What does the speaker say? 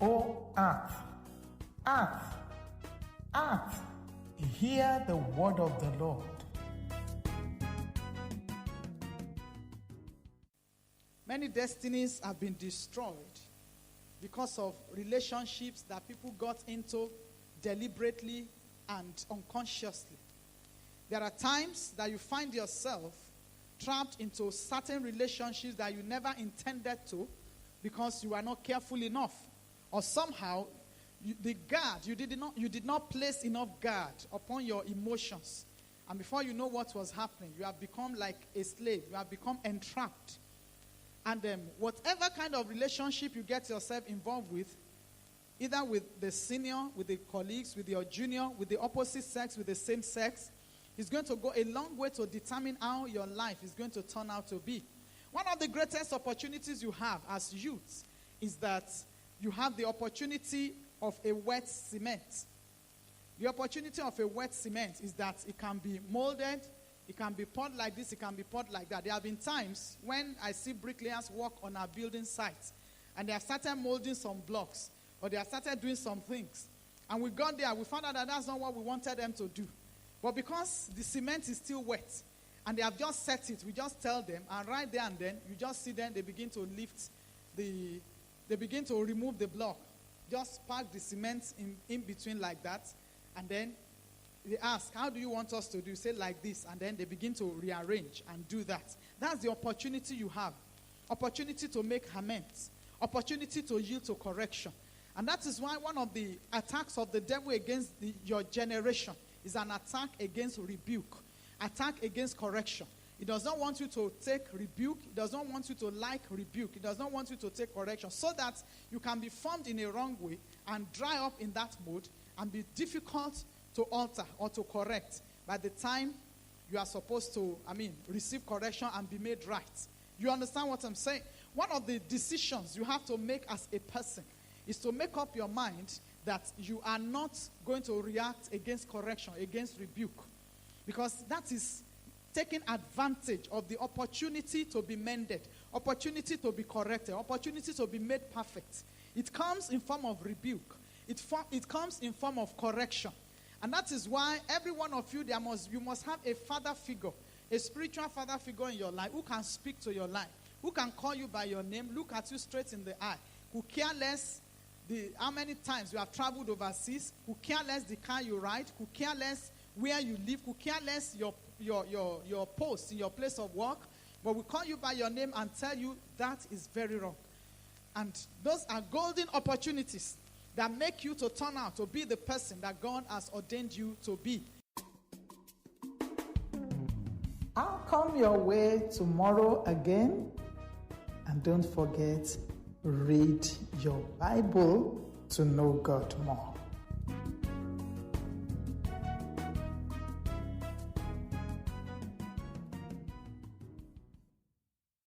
O earth, earth, earth, hear the word of the Lord. Many destinies have been destroyed because of relationships that people got into deliberately and unconsciously. There are times that you find yourself trapped into certain relationships that you never intended to because you are not careful enough. Or somehow, you did not place enough guard upon your emotions. And before you know what was happening, you have become like a slave. You have become entrapped. And whatever kind of relationship you get yourself involved with, either with the senior, with the colleagues, with your junior, with the opposite sex, with the same sex, is going to go a long way to determine how your life is going to turn out to be. One of the greatest opportunities you have as youths is that you have the opportunity of a wet cement. The opportunity of a wet cement is that it can be molded, it can be poured like this, it can be poured like that. There have been times when I see bricklayers work on our building sites and they have started molding some blocks or they have started doing some things. And we got there, we found out that that's not what we wanted them to do. But because the cement is still wet and they have just set it, we just tell them, and right there and then, you just see them, they begin to they begin to remove the block. Just pack the cement in between like that, and then they ask, how do you want us to do? Say like this, and then they begin to rearrange and do that. That's the opportunity you have. Opportunity to make amends. Opportunity to yield to correction. And that is why one of the attacks of the devil against your generation is an attack against rebuke. Attack against correction. He does not want you to take rebuke. He does not want you to like rebuke. He does not want you to take correction so that you can be formed in a wrong way and dry up in that mode and be difficult to alter or to correct by the time you are supposed to, receive correction and be made right. You understand what I'm saying? One of the decisions you have to make as a person is to make up your mind that you are not going to react against correction, against rebuke. Because that is taking advantage of the opportunity to be mended, opportunity to be corrected, opportunity to be made perfect. It comes in form of rebuke. It comes in form of correction. And that is why every one of you, you must have a father figure, a spiritual father figure in your life who can speak to your life, who can call you by your name, look at you straight in the eye, who care less how many times you have traveled overseas, who care less the car you ride, who care less where you live, who care less your post in your place of work, but will call you by your name and tell you that is very wrong. And those are golden opportunities that make you to turn out to be the person that God has ordained you to be. I'll come your way tomorrow again. And don't forget, read your Bible to know God more.